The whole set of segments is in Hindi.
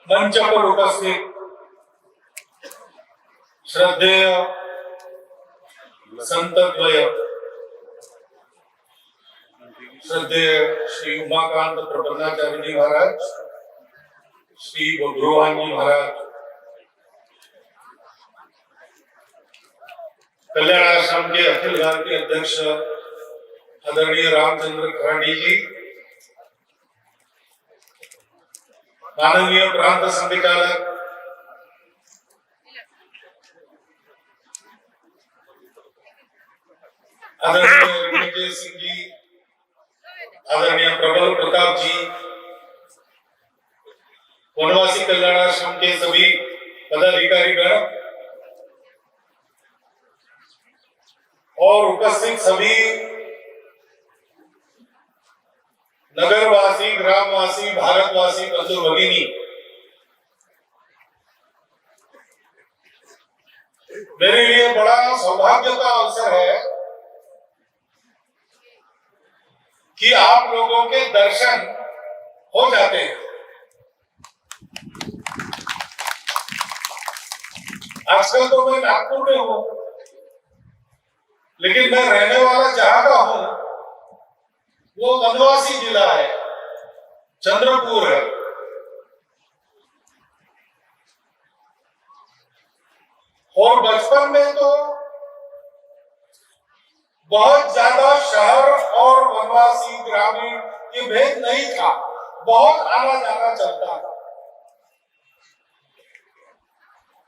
मंच पर उपस्थित श्रद्धेय संतद्वय श्रद्धेय श्री उमाकांत प्रबंधाचार्य जी महाराज, श्री बब्रुवान जी महाराज, कल्याण आश्रम के अखिल भारतीय अध्यक्ष आदरणीय रामचंद्र खराडी जी, माननीय प्रांत संघचालक आदरणीय विजय सिंह जी, आदरणीय प्रबल प्रताप जी, वनवासी कल्याण आश्रम के सभी पदाधिकारीगण और उपस्थित सभी नगरवासी, ग्रामवासी, भारतवासी, बंधु भगिनी, मेरे लिए बड़ा सौभाग्य का अवसर है कि आप लोगों के दर्शन हो जाते हैं। आजकल तो मैं नागपुर में हूं, लेकिन मैं रहने वाला जहां का हूं वो वनवासी जिला है, चंद्रपुर है। और बचपन में तो बहुत ज्यादा शहर और वनवासी ग्रामीण ये भेद नहीं था, बहुत आना जाना चलता था।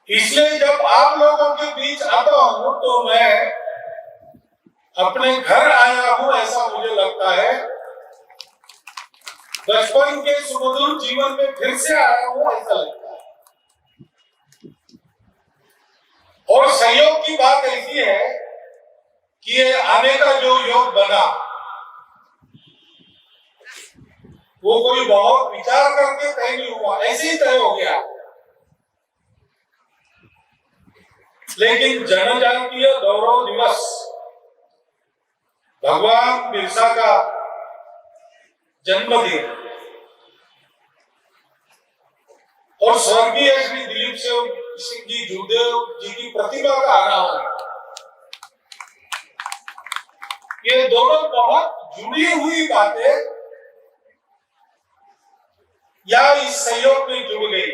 इसलिए जब आप लोगों के बीच आता हूं तो मैं अपने घर आया हूं ऐसा मुझे लगता है। बचपन के सुमधुर जीवन में फिर से आया हूं ऐसा लगता है। और सहयोग की बात ऐसी है कि ये आने का जो योग बना वो कोई बहुत विचार करके तय नहीं हुआ, ऐसे ही तय हो गया। लेकिन जनजातीय गौरव दिवस, भगवान बिरसा का जन्मदिन और स्वर्गीय श्री दिलीप सिंह जी जूदेव जी की प्रतिमा का अनावरण, ये दोनों बहुत जुड़ी हुई बातें या इस सहयोग में जुड़ गई।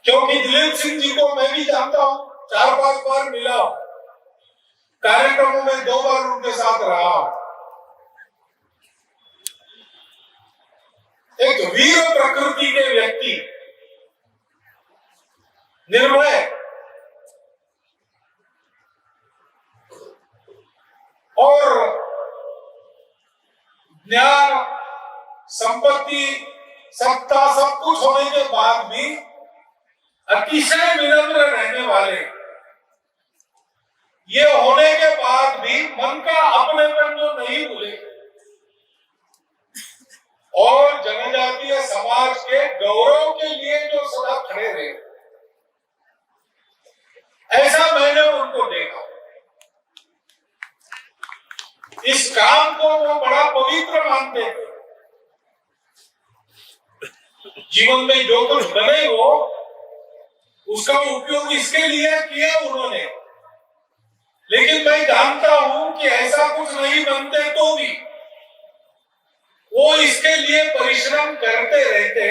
क्योंकि दिलीप सिंह जी को मैं भी जानता हूं, 4-5 बार मिला, कार्यक्रमों में 2 बार उनके साथ रहा। एक वीर प्रकृति के व्यक्ति, निर्भय और ज्ञान, संपत्ति, सत्ता सब कुछ होने के बाद भी अतिशय विनम्र रहने वाले, ये होने के बाद भी मन का अपनेपन जो नहीं भूले और जनजातीय समाज के गौरव के लिए जो सदा खड़े रहे, ऐसा मैंने उनको देखा। इस काम को वो बड़ा पवित्र मानते थे। जीवन में जो कुछ बने वो उसका उपयोग इसके लिए किया उन्होंने। लेकिन मैं जानता हूं कि ऐसा कुछ नहीं बनते तो भी वो इसके लिए परिश्रम करते रहते,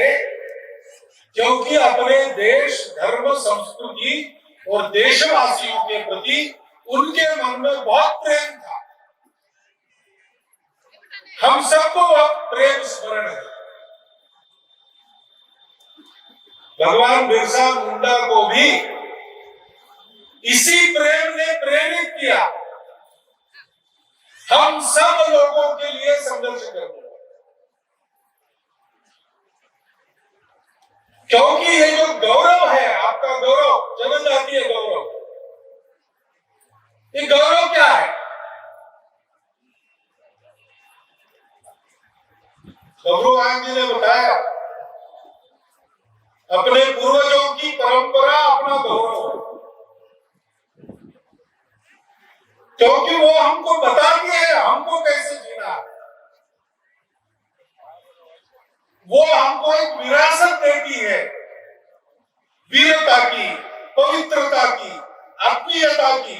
क्योंकि अपने देश, धर्म, संस्कृति और देशवासियों के प्रति उनके मन में बहुत प्रेम था। हम सबको प्रेम स्मरण है। भगवान बिरसा मुंडा को भी इसी प्रेम ने प्रेरित किया हम सब लोगों के लिए संघर्ष करने, क्योंकि ये जो गौरव है, आपका गौरव, जनजातीय गौरव, ये गौरव क्या है? बब्रुवान जी ने बताया, अपने पूर्वजों की परंपरा अपना गौरव, क्योंकि वो हमको बताती है हमको कैसे जीना है। वो हमको एक विरासत देती है, वीरता की, पवित्रता की, आत्मीयता की।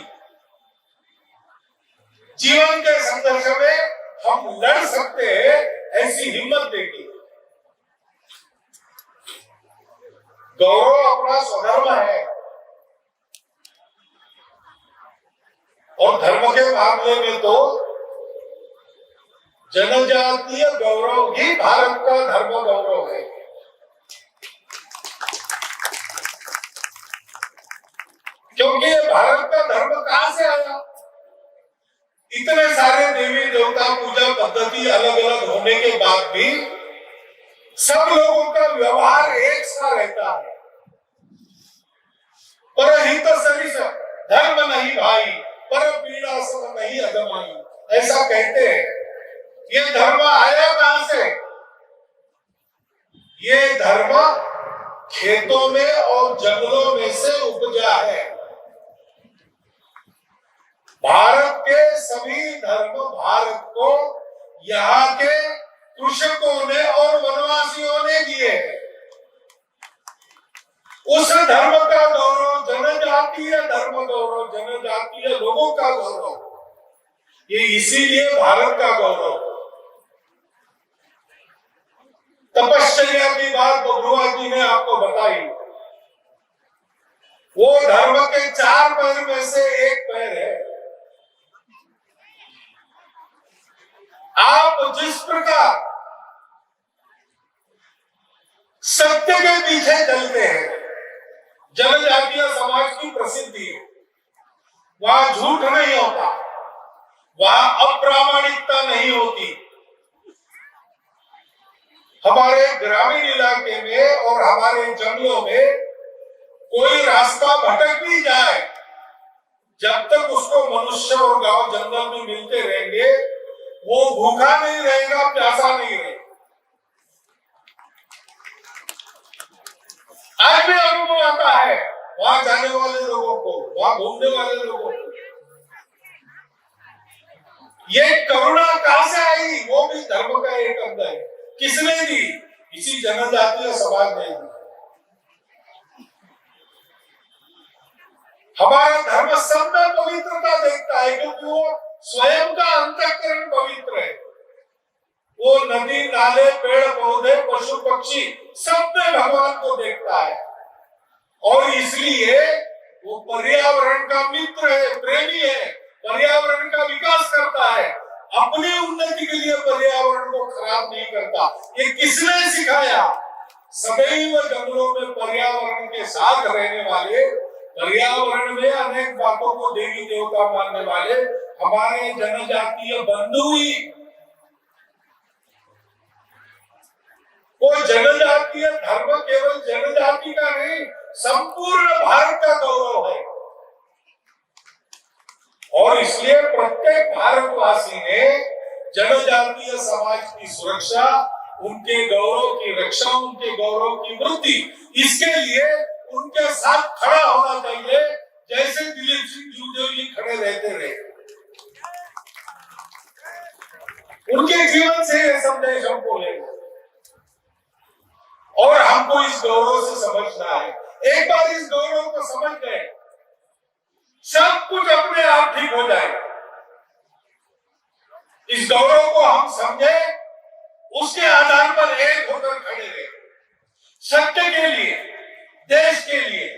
जीवन के संघर्ष में हम लड़ सकते हैं, ऐसी हिम्मत देगी। गौरव अपना स्वधर्म है और धर्म के मामले में तो जनजातीय गौरव ही भारत का धर्म गौरव है। क्योंकि ये भारत का धर्म कहां से आया? इतने सारे देवी देवता पूजा पद्धति अलग अलग होने के बाद भी सब लोगों का व्यवहार एक सा रहता है। परहित सरिस धर्म नहीं भाई, पर पीड़ा सब नहीं अगमाई, ऐसा कहते हैं। ये धर्म आया कहां से? ये धर्म खेतों में और जंगलों में से उपजा है। भारत के सभी धर्म भारत को यहाँ के कृषकों ने और वनवासियों ने दिए हैं। उस धर्म का गौरव, जनजातीय धर्म गौरव, जनजातीय लोगों का गौरव, ये इसीलिए भारत का गौरव। तपश्चर्या की बात बबरुआ जी ने आपको बताई। वो धर्म के 4 पैर में से एक पैर है। आप जिस प्रकार सत्य के पीछे चलते हैं, जनजातीय समाज की प्रसिद्धि है, वहां झूठ नहीं होता, वहां अप्रामाणिकता नहीं होती। हमारे ग्रामीण इलाके में और हमारे जंगलों में कोई रास्ता भटक भी जाए, जब तक उसको मनुष्य और गांव जंगल में मिलते रहेंगे, वो भूखा नहीं रहेगा, प्यासा नहीं रहेगा। आज भी अनुभव आता है वहां जाने वाले लोगों को, वहां घूमने वाले लोगों को। ये करुणा कहां से आई? वो भी धर्म का एक अंग है। किसने दी? इसी जनजातीय समाज ने दी। हमारा धर्म सब में पवित्रता देखता है, क्योंकि वो स्वयं का अंतःकरण पवित्र है। वो नदी, नाले, पेड़ पौधे, पशु पक्षी सब में भगवान को देखता है और इसलिए वो पर्यावरण का मित्र है, प्रेमी है, पर्यावरण का विकास करता है, अपनी उन्नति के लिए पर्यावरण को खराब नहीं करता। ये किसने सिखाया? सदैव जंगलों में पर्यावरण के साथ रहने वाले, पर्यावरण में अनेक बातों को देवी देवता मानने वाले हमारे जनजातीय बंधु ही। वो जनजातीय धर्म केवल जनजाति का नहीं, संपूर्ण भारत का गौरव है। और इसलिए प्रत्येक भारतवासी ने जनजातीय समाज की सुरक्षा, उनके गौरव की रक्षा, उनके गौरव की वृद्धि, इसके लिए उनके साथ खड़ा होना चाहिए, जैसे दिलीप सिंह जूदेव जी खड़े रहते रहे। उनके जीवन से यह संदेश हमको लेना और हमको इस गौरव से समझना है। एक बार इस गौरव को समझ गए, सब कुछ अपने आप ठीक हो जाएगा। इस गौरव को हम समझे, उसके आधार पर एक होकर खड़े रहे, सत्य के लिए, देश के लिए,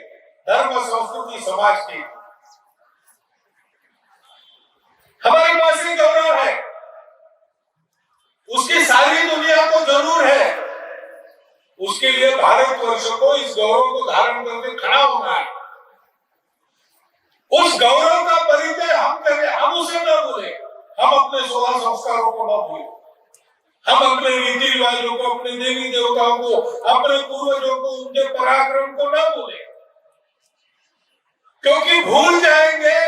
धर्म, संस्कृति, समाज के लिए। हमारे पास ये गौरव है, उसकी सारी दुनिया को जरूर है। उसके लिए भारतवर्ष को इस गौरव को धारण करके खड़ा होना है। उस गौरव का परिचय हम करें, हम उसे न भूलें, हम अपने 16 संस्कारों को न भूलें, हम अपने रीति रिवाजों को, अपने देवी देवताओं को, अपने पूर्वजों को, उनके पराक्रम को न भूलें। क्योंकि भूल जाएंगे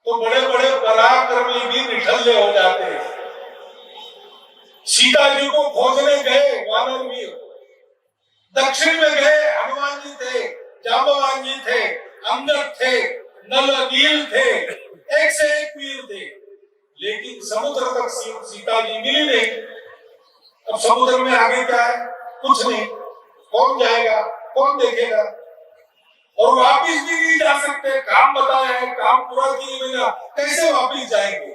तो बड़े बड़े पराक्रमी भी निठल्ले हो जाते हैं। सीता जी को खोजने गए वानर वीर, दक्षिण में गए हनुमान जी थे, जांबवान जी थे, अंगद थे, नल नील थे, एक से एक वीर थे, लेकिन समुद्र तक सीता जी मिली नहीं। अब समुद्र में आगे क्या है? कुछ नहीं। कौन जाएगा, कौन देखेगा? और वापिस भी नहीं जा सकते। काम बताया है, काम पूरा किए बिना कैसे वापिस जाएंगे?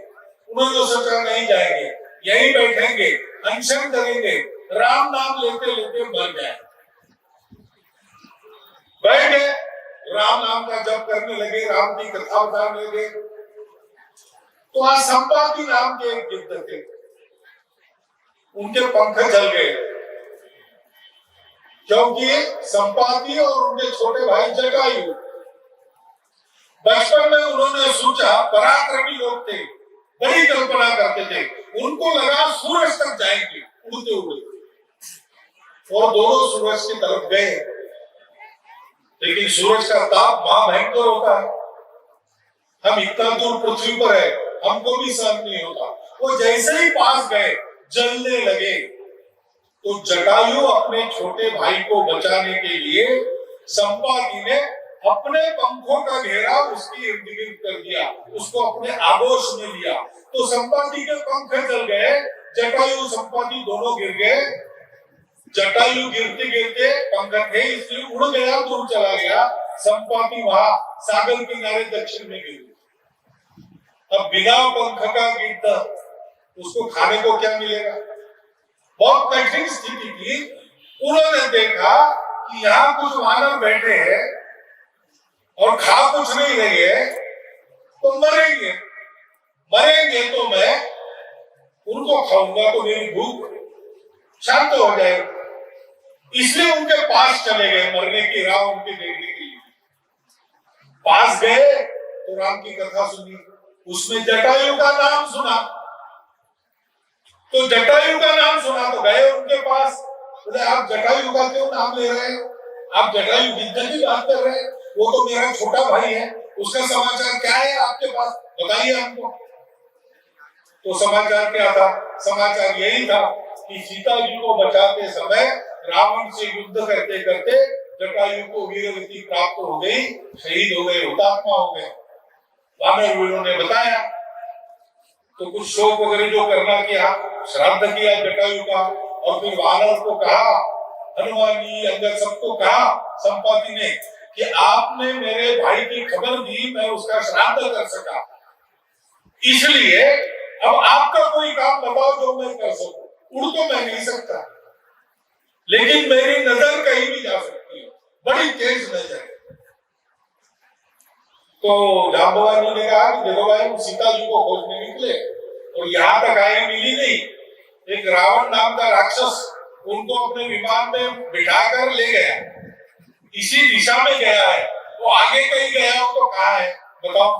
उन्होंने तो सोचा नहीं जाएंगे, यही बैठेंगे, अनशन करेंगे, राम नाम लेते लेते मर जाए। बैठे, राम नाम का जप करने लगे, राम की कथा बताने लगे। तो आज संपाति नाम के एक गिद्ध थे, उनके पंख जल गए, क्योंकि संपाति और उनके छोटे भाई जटायु बचपन में उन्होंने सोचा, पराक्रमी लोग थे, बड़ी कल्पना करते थे, उनको लगा सूरज तक जाएंगे उड़ते उड़ते, और दोनों सूरज की तरफ गए। लेकिन सूरज का ताप महाभयंकर होता है, हम इतना दूर पृथ्वी पर है, हमको भी सहन नहीं होता। वो जैसे ही पास गए, जलने लगे। तो जटायु अपने छोटे भाई को बचाने के लिए संपाति ने अपने पंखों का घेरा उसकी इर्द गिर्द कर दिया, उसको अपने आगोश में लिया। तो संपाति के पंख जल गए, जटायु संपाति दोनों गिर गए। जटायु गिरते गिरते पंख थे इसलिए उड़ गया, दूर चला गया। संपाति वहां सागर किनारे दक्षिण में गिर गया। अब बिना पंख का गिद्ध, उसको खाने को क्या मिलेगा? बहुत कठिन स्थिति थी। उन्होंने देखा कि यहाँ कुछ वानर बैठे हैं और खा कुछ नहीं रही है, तो मरेंगे। मरेंगे तो मैं उनको खाऊंगा तो मेरी भूख शांत हो जाएगी। इसलिए उनके पास चले गए, मरने की राह उनके देखने के लिए। पास गए तो राम की कथा सुनी, उसमें जटायु का नाम सुना। तो जटायु का नाम सुना तो गए उनके पास, बोले आप जटायु का क्यों नाम ले रहे हैं? आप जटायु गिद्ध की बात कर रहे हैं, वो तो मेरा छोटा भाई है, उसका समाचार क्या है आपके पास, बताइए हमको। तो समाचार क्या था? समाचार यही था कि सीता जी को बचाते समय रावण से युद्ध करते करते जटायु को वीरगति प्राप्त हो गई, शहीद हो गए, हुतात्मा हो गए। वानर वीरों ने बताया, तो कुछ शोक वगैरह जो करना किया, श्राद्ध किया जटायु का, और फिर वानर को कहा, हनुमान जी अंगद सबको कहा संपाति ने कि आपने मेरे भाई की खबर दी, मैं उसका श्राद्ध कर सका, इसलिए अब आपका कोई काम बताओ जो मैं कर सकूं। उड़ तो मैं नहीं सकता, लेकिन मेरी नजर कहीं भी जा सकती है, बड़ी तेज नजर है। तो जांबवानी ने कहा कि देखो भाई, हम सीता जी को खोजने निकले और यहाँ तक आए, मिली नहीं। एक रावण नाम का राक्षस उनको अपने विमान में बिठाकर ले गया, इसी दिशा में गया है, वो आगे कहीं गया हो तो कहाँ है बताओ।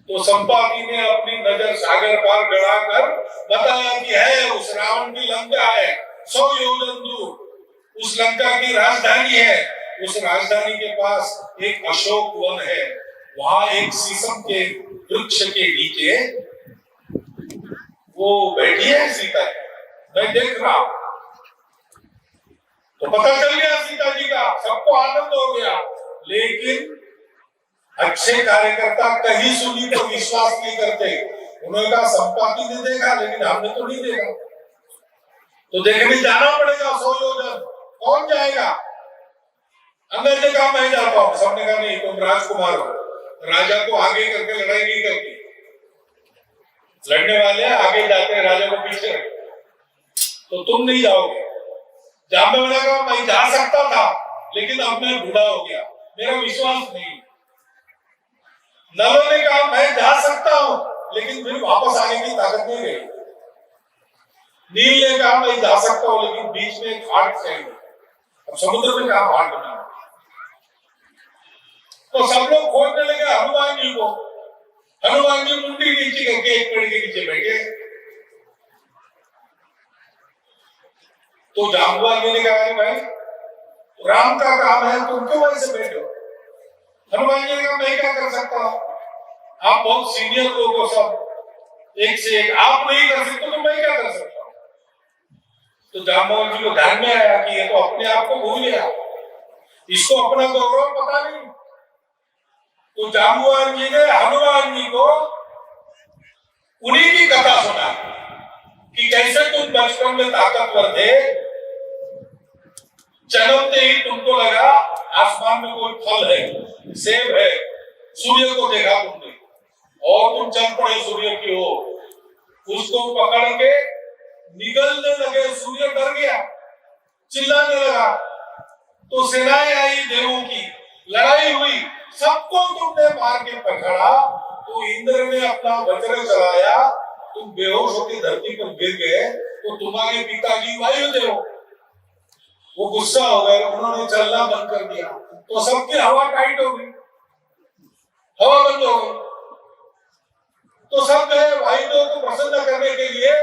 तो संपाति ने अपनी नजर सागर पार गड़ाकर बताया कि है, उस रावण की लंका है 100 योजन दूर, उस लंका की राजधानी है। उस राजधानी के पास एक अशोक वन है, वहां एक शीशम के वृक्ष के नीचे वो बैठी है सीता, मैं देख रहा हूं। तो पता चल गया सीता जी का, सबको आनंद हो गया। लेकिन अच्छे कार्यकर्ता कहीं सुनी तो विश्वास नहीं करते। उन्होंने कहा संपाति ने देखा, लेकिन हमने तो नहीं देखा, तो देखने जाना पड़ेगा 100 योजन। कौन जाएगा? अंदर ने कहा मैं जाता हूं। सबने कहा नहीं, तुम राजकुमार हो, राजा को आगे करके लड़ाई नहीं करती, लड़ने वाले आगे जाते हैं, राजा को पीछे, तो तुम नहीं जाओगे। जाम्बे ने कहा मैं जा सकता था, लेकिन अब मैं बूढ़ा हो गया, मेरा विश्वास नहीं। नलों ने कहा मैं जा सकता हूं, लेकिन फिर वापस आने की ताकत नहीं रही। नील ने कहा मैं जा सकता हूं, लेकिन बीच में एक घाट चाहिए। अब समुद्र में कहा घाट बना, तो सब लोग खोजने लगे हनुमान जी को। हनुमान जी मुंडी नीचे करके एक पेड़ के नीचे बैठे। तो जाम्बवानी ने कहा भाई, राम का काम है, तुम क्यों ऐसे बैठे हो? हनुमान जी ने कहा मैं क्या कर सकता हूं, आप बहुत सीनियर लोग हो, सब एक से एक, आप नहीं कर सकते तो मैं क्या कर सकता हूं। तो जाम्बवानी जी को ध्यान में आया कि ये तो अपने आप को भूल गया, इसको अपना गौरव पता नहीं। तो जाम्बवान जी ने हनुमान जी को उन्हीं की कथा सुना कि कैसे तुम बचपन में ताकतवर थे, जन्मते ही तुमको लगा आसमान में कोई फल है, सेब है, सूर्य को देखा तुमने और तुम चल पड़े सूर्य की ओर, उसको पकड़ के निगलने लगे, सूर्य डर गया, चिल्लाने लगा, तो सेनाएं आई देवों की, लड़ाई हुई, सबको तुमने मार के पकड़ा, तो इंद्र ने अपना वज्र चलाया, तुम बेहोश होकर धरती पर गिर गए, तो तुम्हारे पिताजी वायुदेव वो गुस्सा हो गए, उन्होंने चलना बंद कर दिया, तो सबकी हवा टाइट हो गई, हवा बंद हो गई, तो सब गए वायुदेव को प्रसन्न करने के लिए,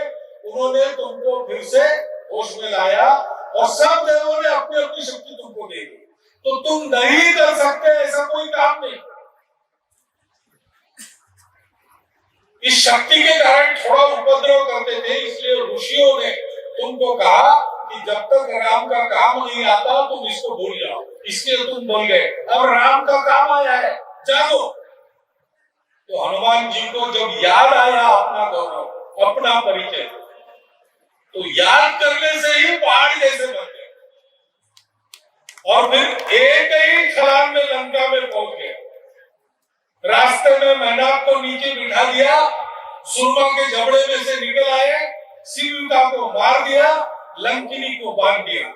उन्होंने तुमको फिर से होश में लाया और सब देवों ने अपनी अपनी शक्ति तुमको दे दी, तो तुम नहीं कर सकते ऐसा कोई काम नहीं। इस शक्ति के कारण थोड़ा उपद्रव करते थे, इसलिए ऋषियों ने तुमको कहा कि जब तक राम का काम नहीं आता तुम इसको भूल जाओ, इसलिए तुम बोल गए, अब राम का काम आया है, जागो। तो हनुमान जी को जब याद आया अपना गौरव, अपना परिचय, तो याद करने से ही पहाड़ जैसे बन गए और फिर एक ही छलांग में लंका में पहुंच गए। रास्ते में मेंढक को नीचे बिठा दिया, सुरमा के जबड़े में से निकल आए, सीता को मार दिया, लंकिनी को बांध दिया,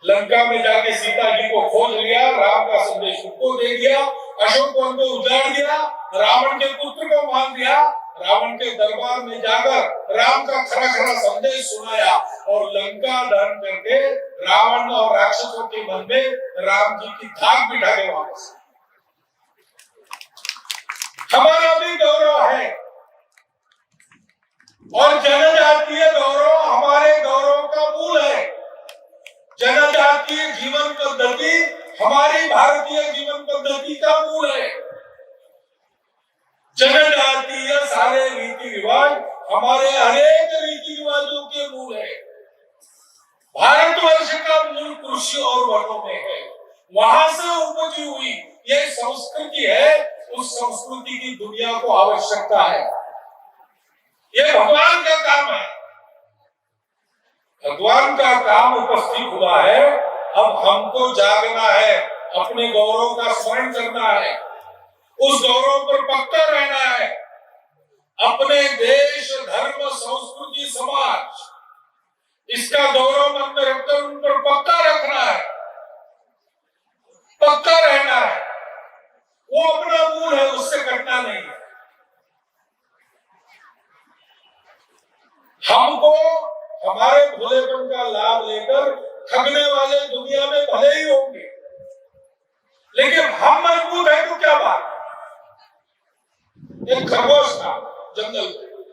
लंका में जाके सीता जी को खोज लिया, राम का संदेश उनको दे दिया, अशोक वन को उजाड़ दिया, रावण के पुत्र को मार दिया, रावण के दरबार में जाकर राम का खरा खरा संदेश सुनाया और लंका दहन करके रावण और राक्षसों के मन में राम जी की धाक बिठा के वापस। हमारा भी गौरव है और जनजातीय गौरव हमारे गौरव का मूल है। जनजातीय जीवन पद्धति हमारी भारतीय जीवन पद्धति का मूल है। जनजातीय सारे रीति रिवाज हमारे अनेक रीति रिवाजों के मूल है। भारतवर्ष का मूल कृषि और वनों में है, वहां से उपजी हुई ये संस्कृति है, उस संस्कृति की दुनिया को आवश्यकता है। ये भगवान का काम है, भगवान का काम उपस्थित हुआ है। अब हमको जागना है, अपने गौरव का स्मरण करना है, उस गौरव पर पक्का रहना है। अपने देश, धर्म, संस्कृति, समाज, इसका गौरव मन में रखकर उन पर पक्का रखना है, पक्का रहना है। वो अपना मूल है, उससे कटना नहीं है। हमको हमारे भोलेपन का लाभ लेकर ठगने वाले दुनिया में भले ही होंगे, लेकिन हम मजबूत है तो क्या बात। एक खरगोश था जंगल में,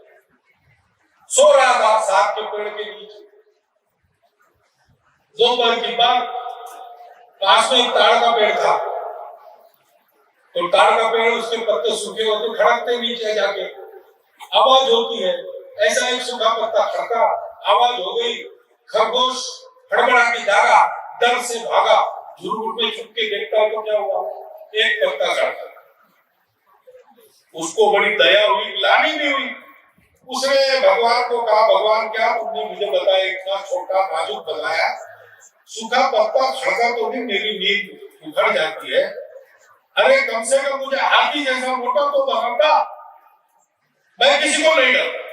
सो रहा था साग के पेड़ के नीचे। दोपहर की बात, पास में एक ताड़ का पेड़ था, तो ताड़ का पेड़, उसके पत्ते सूखे होते, खड़कते नीचे जाके आवाज होती है, ऐसा एक सूखा पत्ता खड़का, आवाज हो गई, खरगोश हड़बड़ा के जागा, डर से भागा, झुरमुट में छुप के देखता है तो क्या हुआ, एक पत्ता खड़का। उसको बड़ी दया हुई, ग्लानि भी हुई। उसने भगवान को कहा, भगवान क्या तुमने मुझे बताया, इतना छोटा नाजुक बनाया, सूखा पत्ता खड़का तो भी मेरी नींद उखड़ जाती है। अरे कम से कम मुझे हाथी जैसा मोटा तो बनाता, मैं किसी को नहीं डरता।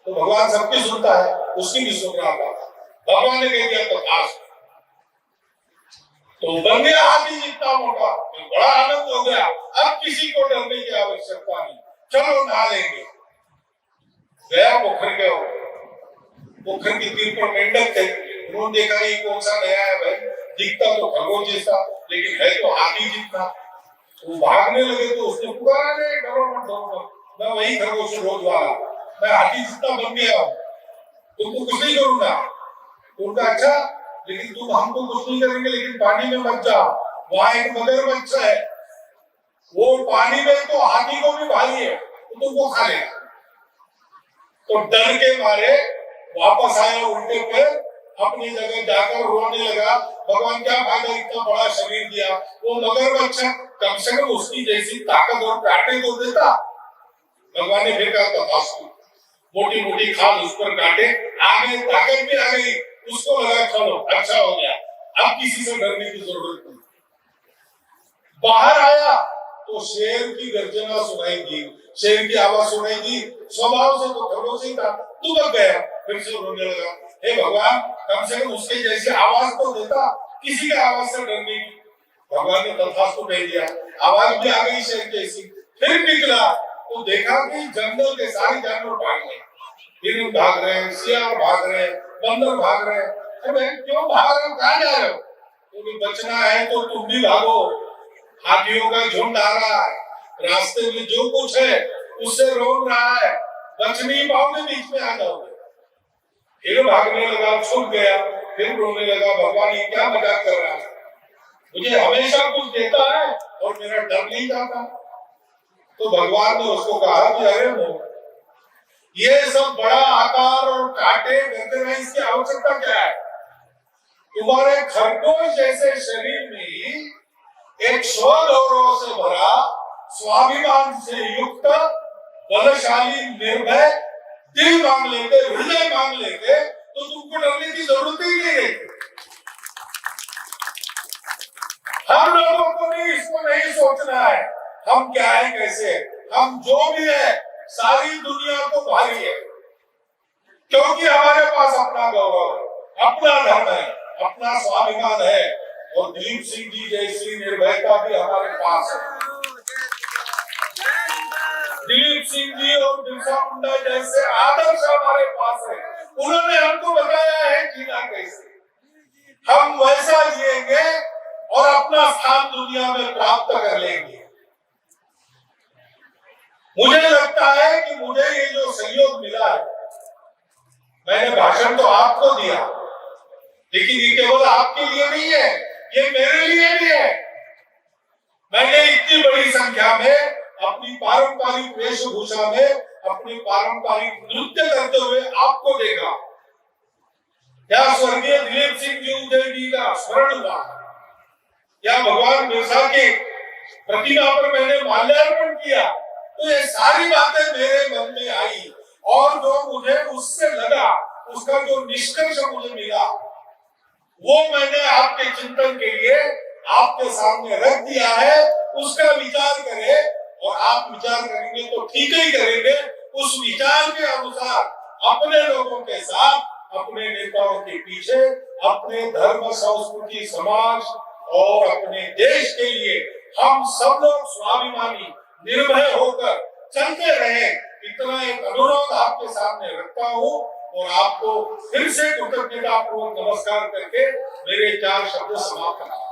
तो भगवान सबकी सुनता है, उसकी भी सुन रहा था। भगवान ने कह दिया तो खास, तो बन गया हाथी जितना मोटा, तो बड़ा आनंद हो गया। अब किसी को डरने की आवश्यकता नहीं, चलो नहा लेंगे। गया पोखर के, पोखर की तीर पर मेंढक थे, उन्होंने देखा ये कौन सा नया है भाई, दिखता तो खरगोश जैसा लेकिन है तो हाथी जितना। वो भागने लगे तो उसने पुकारा, नहीं डरो मत, डरो मत, मैं वही खरगोश रोज वाला, मैं हाथी जितना बन गया हूँ, तुमको कुछ नहीं करूंगा। उनका अच्छा, लेकिन तुम हमको कुछ नहीं करेंगे, लेकिन पानी में मत जाओ, वहां एक मगरमच्छ है, वो पानी में तो हाथी को भी भारी है, तो तुमको खा लेगा। तो डर के मारे वापस आया उल्टे पे, अपनी जगह जाकर रोने लगा, भगवान क्या फायदा इतना बड़ा शरीर दिया, वो मगरमच्छ कम से कम उसकी जैसी ताकत और कांटे तो देता। भगवान ने फिर कहा तथास्तु, मोटी मोटी खाल उस पर काटे, आगे ताकत भी आ गई, उसको लगा चलो अच्छा हो गया, अब किसी से डरने की जरूरत नहीं। बाहर आया तो शेर की गर्जना सुनाई दी, शेर की आवाज सुनाई दी, स्वभाव से तो खरगोश ही था, दुबक गया, फिर से रोने लगा, हे भगवान कम से कम उसके जैसी आवाज तो देता, किसी का आवाज से डरने की। भगवान ने तथास्तु कह दिया, आवाज भी आ गई शेर जैसी। फिर निकला तो देखा कि जंगल के सारे जानवर भाग गए, हिरण भाग रहे, सियार भाग रहे, बंदर भाग रहे। अरे क्यों भाग रहे हो, कहाँ जा रहे हो? तुम्हें बचना है तो तुम भी भागो, हाथियों का झुंड आ रहा है, रास्ते में जो कुछ है उससे रोक रहा है, बच नहीं पाओगे, बीच में आ जाओगे। फिर भागने लगा, छूट गया, फिर रोने लगा, भगवान ये क्या मजाक कर रहा है, मुझे हमेशा कुछ देता है और मेरा डर नहीं जाता। तो भगवान ने उसको कहा कि अरे वो ये सब बड़ा आकार और कांटे गर्दन, इसकी आवश्यकता क्या है? तुम्हारे खरगोश जैसे शरीर में एक स्वगौरव से भरा, स्वाभिमान से युक्त, बलशाली, निर्भय दिल मांग लेते, हृदय मांग लेते, तो तुमको डरने की जरूरत ही नहीं है। हम लोगों को भी इसको नहीं सोचना है हम क्या है, कैसे है, हम जो भी है सारी दुनिया को भारी है, क्योंकि हमारे पास अपना गौरव है, अपना धर्म है, अपना स्वाभिमान है, और दिलीप सिंह जी जैसी निर्भयता भी हमारे पास है। दिलीप सिंह जी और बिरसा मुंडा जैसे आदर्श हमारे पास है, उन्होंने हमको बताया है जीना कैसे, हम वैसा जिएंगे और अपना स्थान दुनिया में प्राप्त कर लेंगे। मुझे लगता है कि मुझे ये जो सहयोग मिला है, मैंने भाषण तो आपको दिया, लेकिन ये केवल आपके लिए नहीं है, ये मेरे लिए भी है। मैंने इतनी बड़ी संख्या में अपनी पारंपरिक वेशभूषा में अपने पारंपरिक नृत्य करते हुए आपको देखा। क्या स्वर्गीय दिलीप सिंह जी उदय जी का स्मरण हुआ, या भगवान बिरसा की प्रतिमा पर मैंने माल्यार्पण किया, तो ये सारी बातें मेरे मन में आई, और जो मुझे उससे लगा, उसका जो निष्कर्ष मुझे मिला, वो मैंने आपके चिंतन के लिए आपके सामने रख दिया है। उसका विचार करें, और आप विचार करेंगे तो ठीक ही करेंगे, उस विचार के अनुसार अपने लोगों के साथ, अपने नेताओं के पीछे, अपने धर्म, संस्कृति, समाज और अपने देश के लिए हम सब लोग स्वाभिमानी, निर्भय होकर चलते रहे, इतना एक अनुरोध आपके सामने रखता हूँ, और आपको फिर से कृतज्ञता पूर्वक नमस्कार करके मेरे 4 शब्द समाप्त करता हूं।